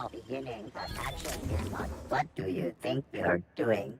small beginning, but action is not. What do you think you're doing?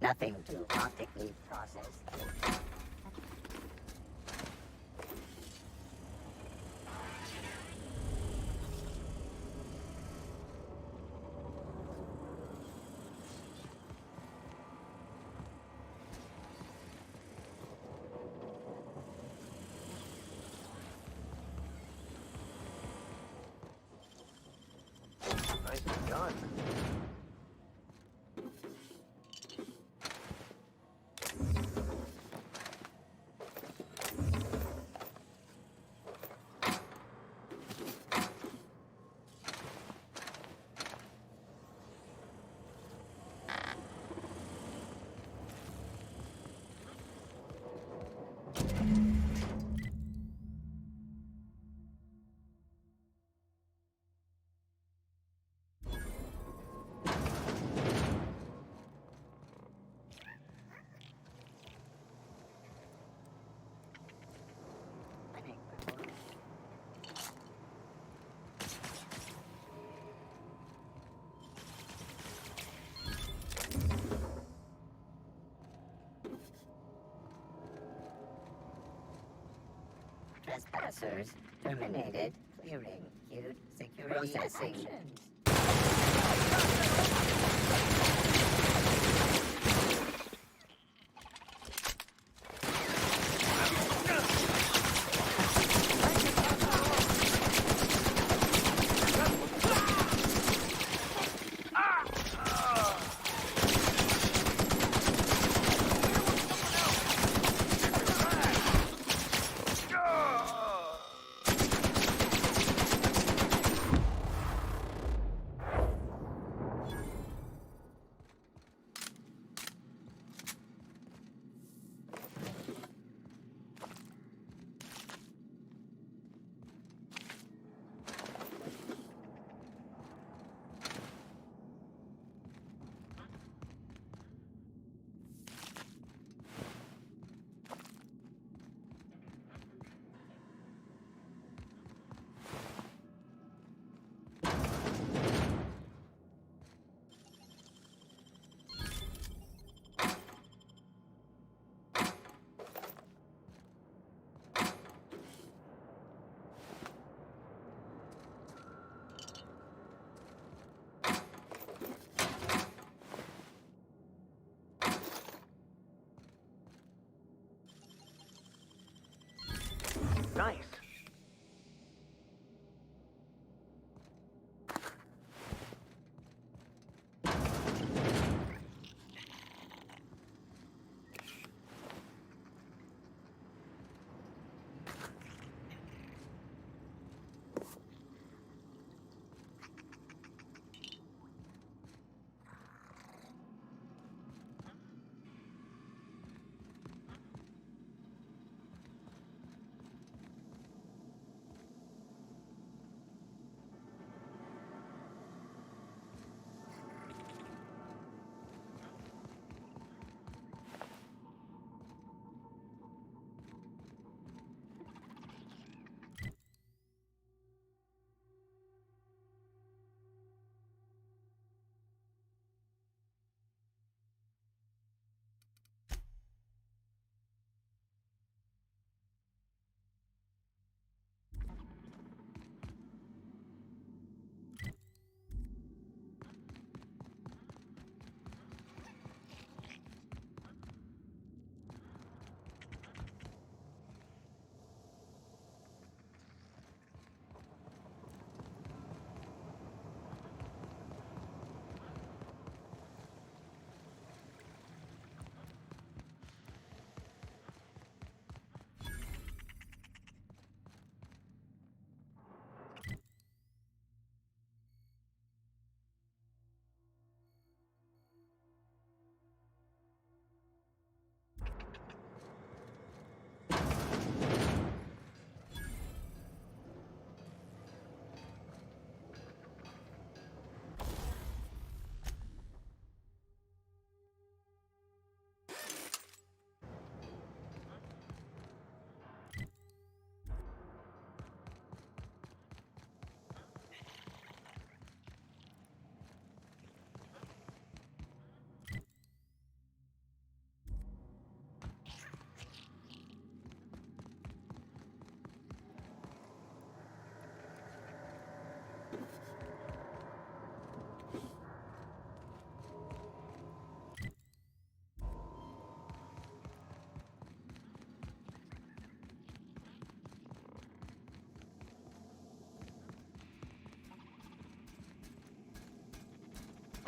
Nothing to optically process. Nicely done. Trespassers terminated. Clearing. Queued. Security processing.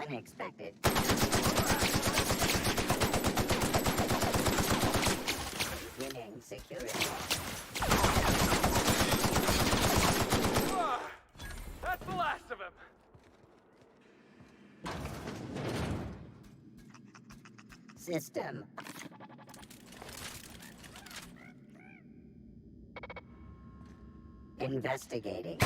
unexpected. Winning security. That's the last of him. System. Investigating.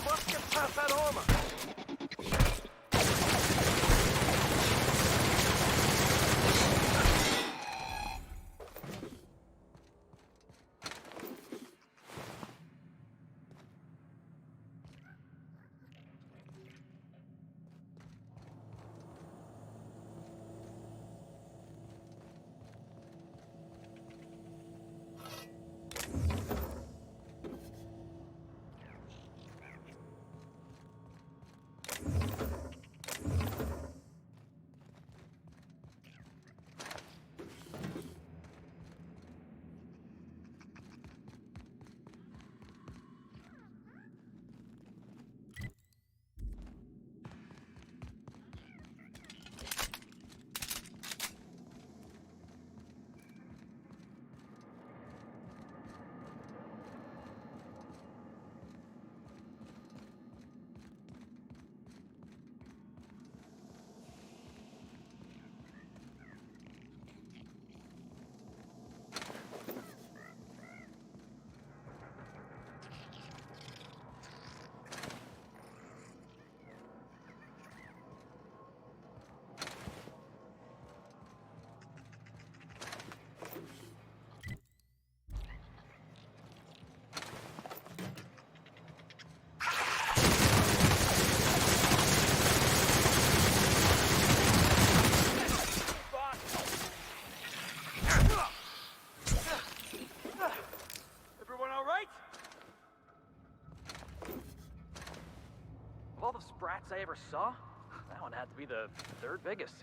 Must get past that armor. Everyone all right? Of all the sprats I ever saw, that one had to be the third biggest.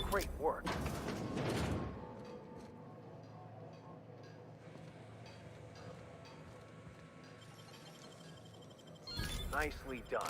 Great work. Nicely done.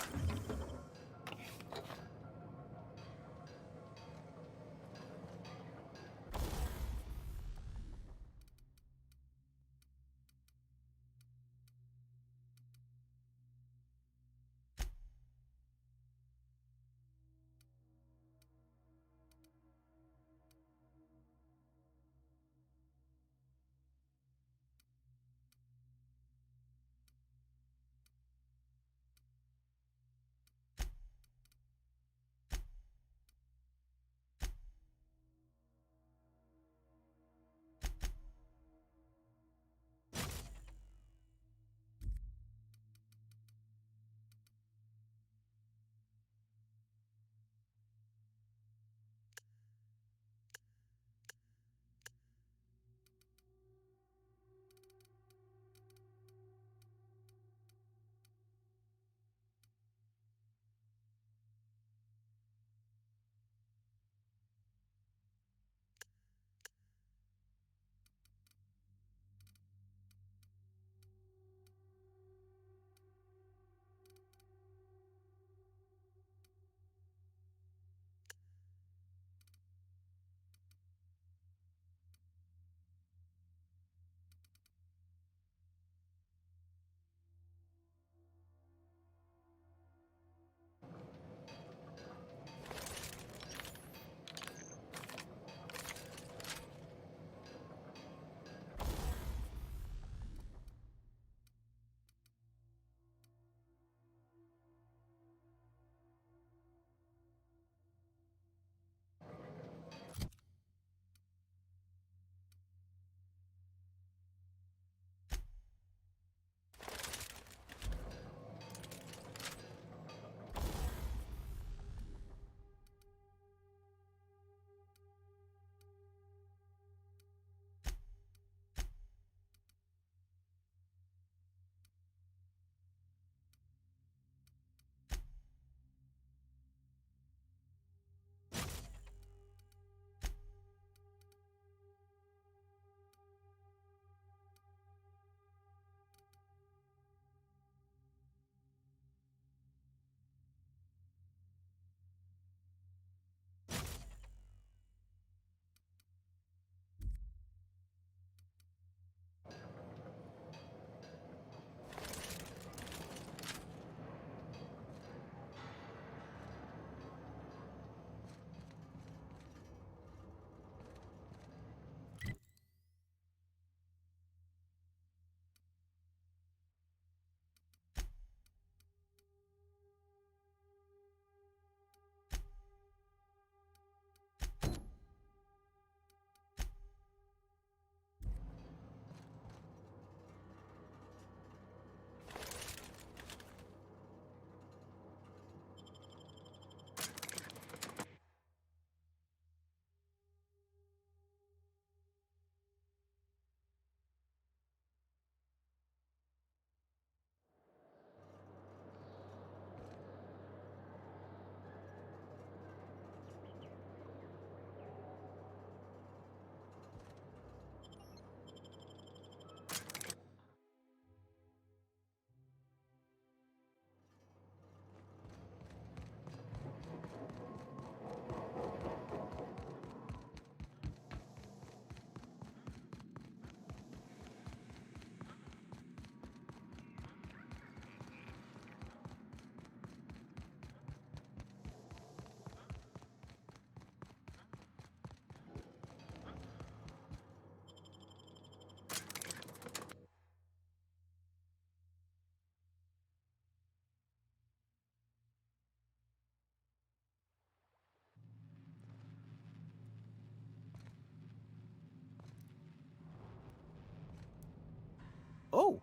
Oh,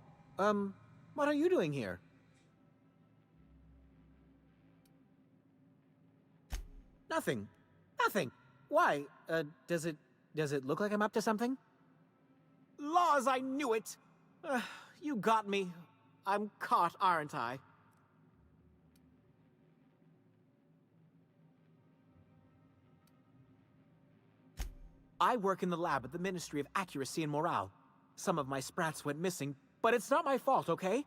what are you doing here? Nothing. Nothing. Why? Does it look like I'm up to something? Laws, I knew it! You got me. I'm caught, aren't I? I work in the lab at the Ministry of Accuracy and Morale. Some of my sprats went missing, but it's not my fault, okay?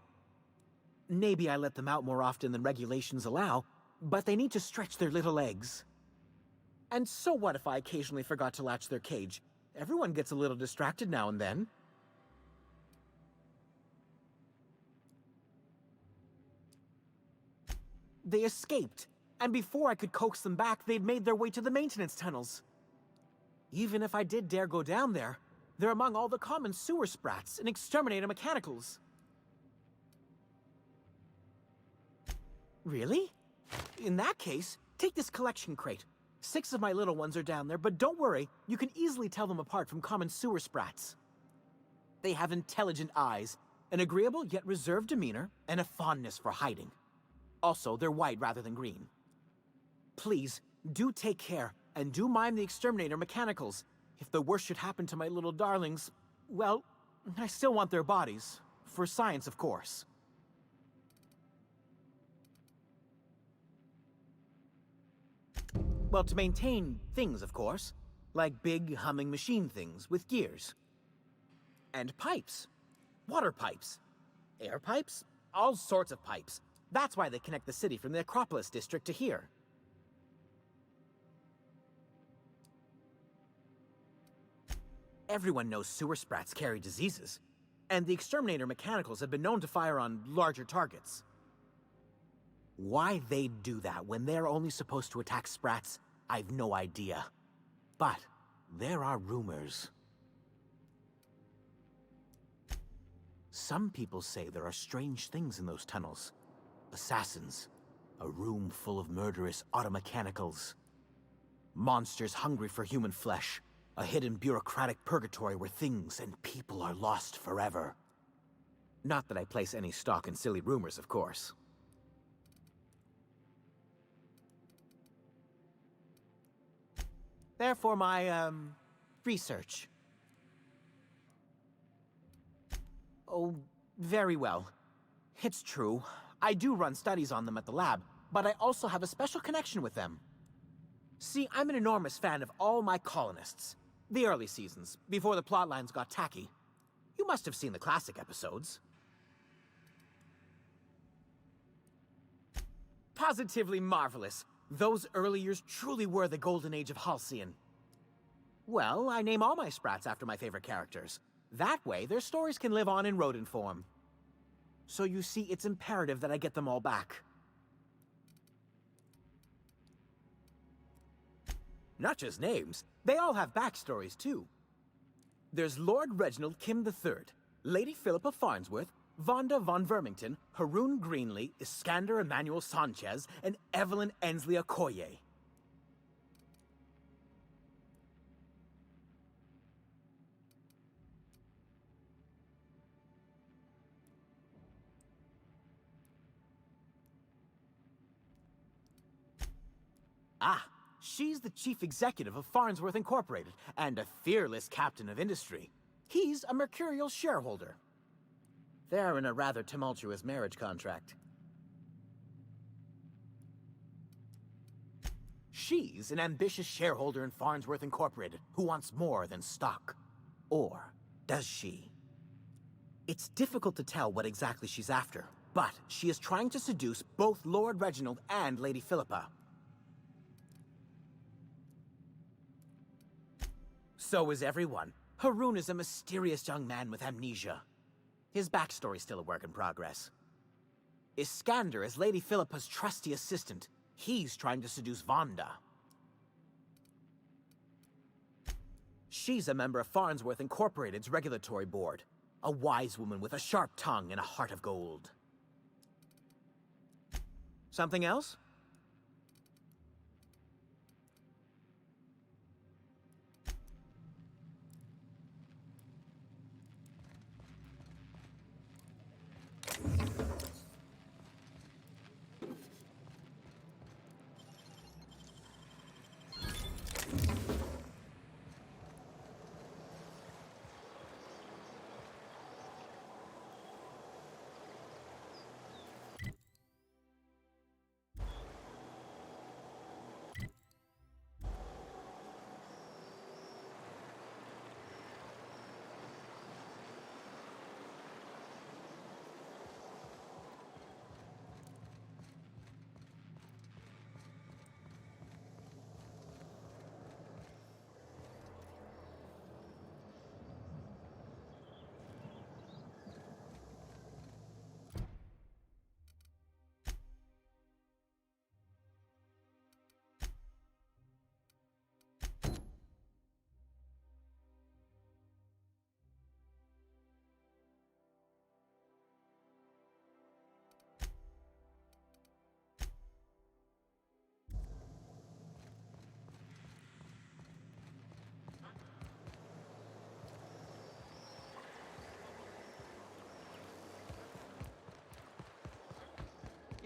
Maybe I let them out more often than regulations allow, but they need to stretch their little legs. And so what if I occasionally forgot to latch their cage? Everyone gets a little distracted now and then. They escaped, and before I could coax them back, they'd made their way to the maintenance tunnels. Even if I did dare go down there, they're among all the common sewer sprats and exterminator mechanicals. Really? In that case, take this collection crate. 6 of my little ones are down there, but don't worry, you can easily tell them apart from common sewer sprats. They have intelligent eyes, an agreeable yet reserved demeanor, and a fondness for hiding. Also, they're white rather than green. Please, do take care, and do mind the exterminator mechanicals. If the worst should happen to my little darlings, well, I still want their bodies. For science, of course. Well, to maintain things, of course. Like big, humming machine things with gears. And pipes. Water pipes. Air pipes. All sorts of pipes. That's why they connect the city from the Acropolis district to here. Everyone knows sewer sprats carry diseases, and the exterminator mechanicals have been known to fire on larger targets. Why they'd do that when they're only supposed to attack sprats, I've no idea. But there are rumors. Some people say there are strange things in those tunnels. Assassins, a room full of murderous automechanicals. Monsters hungry for human flesh, a hidden bureaucratic purgatory where things and people are lost forever. Not that I place any stock in silly rumors, of course. Therefore, my, research. Oh, very well. It's true. I do run studies on them at the lab, but I also have a special connection with them. See, I'm an enormous fan of all my colonists. The early seasons, before the plotlines got tacky. You must have seen the classic episodes. Positively marvelous. Those early years truly were the golden age of Halcyon. Well, I name all my sprats after my favorite characters. That way, their stories can live on in rodent form. So you see, it's imperative that I get them all back. Not just names, they all have backstories too. There's Lord Reginald Kim III, Lady Philippa Farnsworth, Vonda von Vermington, Haroon Greenlee, Iskander Emmanuel Sanchez, and Evelyn Ensley Okoye. Ah, she's the chief executive of Farnsworth Incorporated, and a fearless captain of industry. He's a mercurial shareholder. They're in a rather tumultuous marriage contract. She's an ambitious shareholder in Farnsworth Incorporated who wants more than stock. Or does she? It's difficult to tell what exactly she's after, but she is trying to seduce both Lord Reginald and Lady Philippa. So is everyone. Haroon is a mysterious young man with amnesia. His backstory's still a work in progress. Iskander is Lady Philippa's trusty assistant. He's trying to seduce Vonda. She's a member of Farnsworth Incorporated's regulatory board. A wise woman with a sharp tongue and a heart of gold. Something else?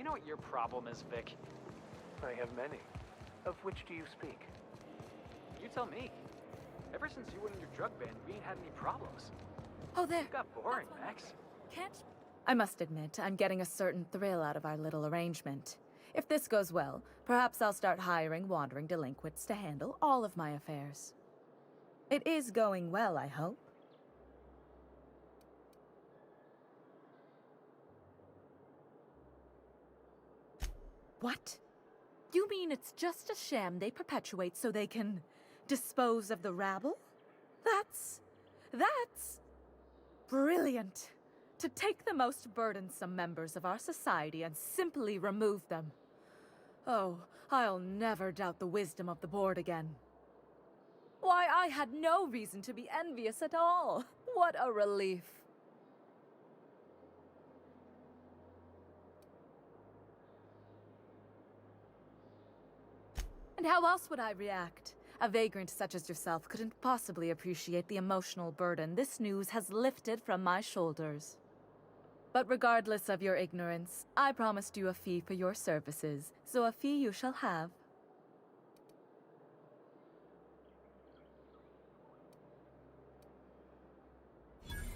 know what your problem is, Vic? I have many. Of which do you speak? You tell me. Ever since you went on your drug ban, we ain't had any problems. Oh, there. It got boring, Max. Can't. I must admit, I'm getting a certain thrill out of our little arrangement. If this goes well, perhaps I'll start hiring wandering delinquents to handle all of my affairs. It is going well, I hope. What? You mean it's just a sham they perpetuate so they can dispose of the rabble? That's brilliant. To take the most burdensome members of our society and simply remove them. Oh, I'll never doubt the wisdom of the board again. Why, I had no reason to be envious at all. What a relief. And how else would I react? A vagrant such as yourself couldn't possibly appreciate the emotional burden this news has lifted from my shoulders. But regardless of your ignorance, I promised you a fee for your services, so a fee you shall have.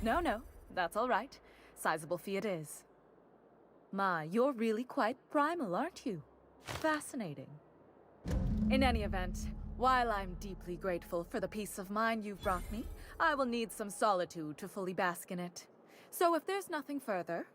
No, that's all right. Sizable fee it is. My, you're really quite primal, aren't you? Fascinating. In any event, while I'm deeply grateful for the peace of mind you've brought me, I will need some solitude to fully bask in it. So if there's nothing further...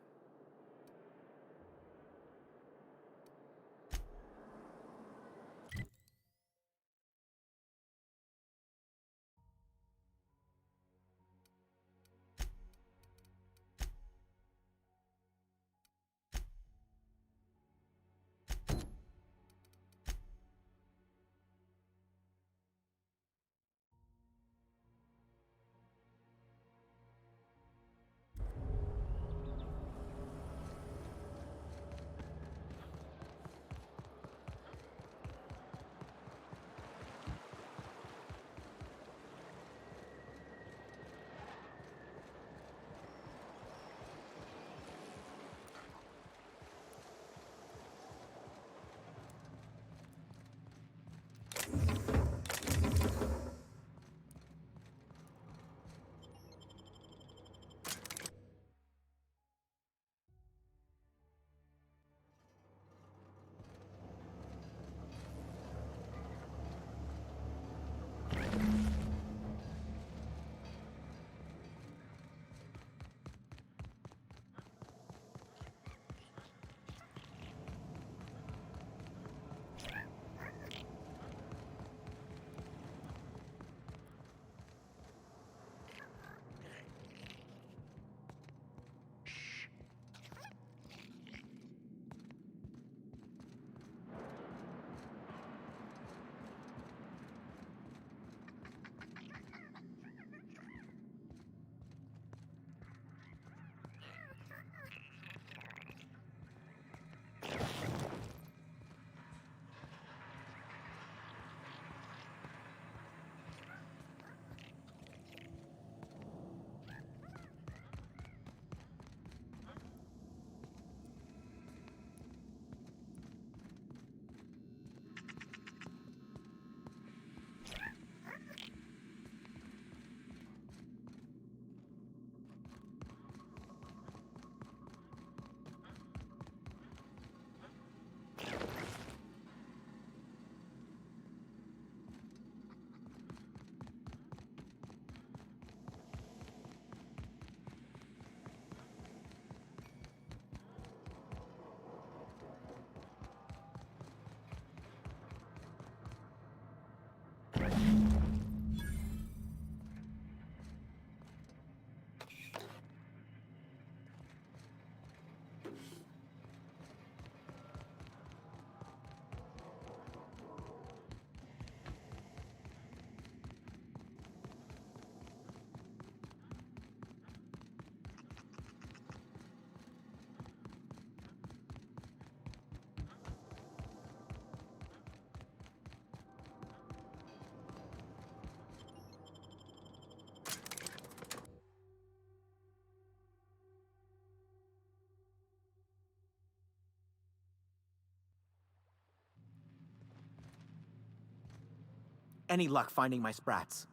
any luck finding my sprats.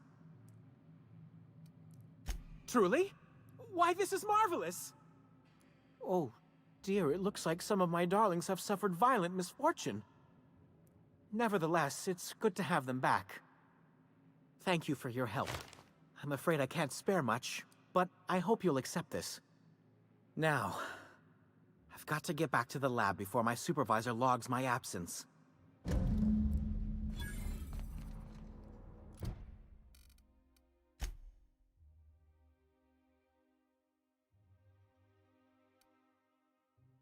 Truly? Why, this is marvelous! Oh, dear, it looks like some of my darlings have suffered violent misfortune. Nevertheless, it's good to have them back. Thank you for your help. I'm afraid I can't spare much, but I hope you'll accept this. Now, I've got to get back to the lab before my supervisor logs my absence.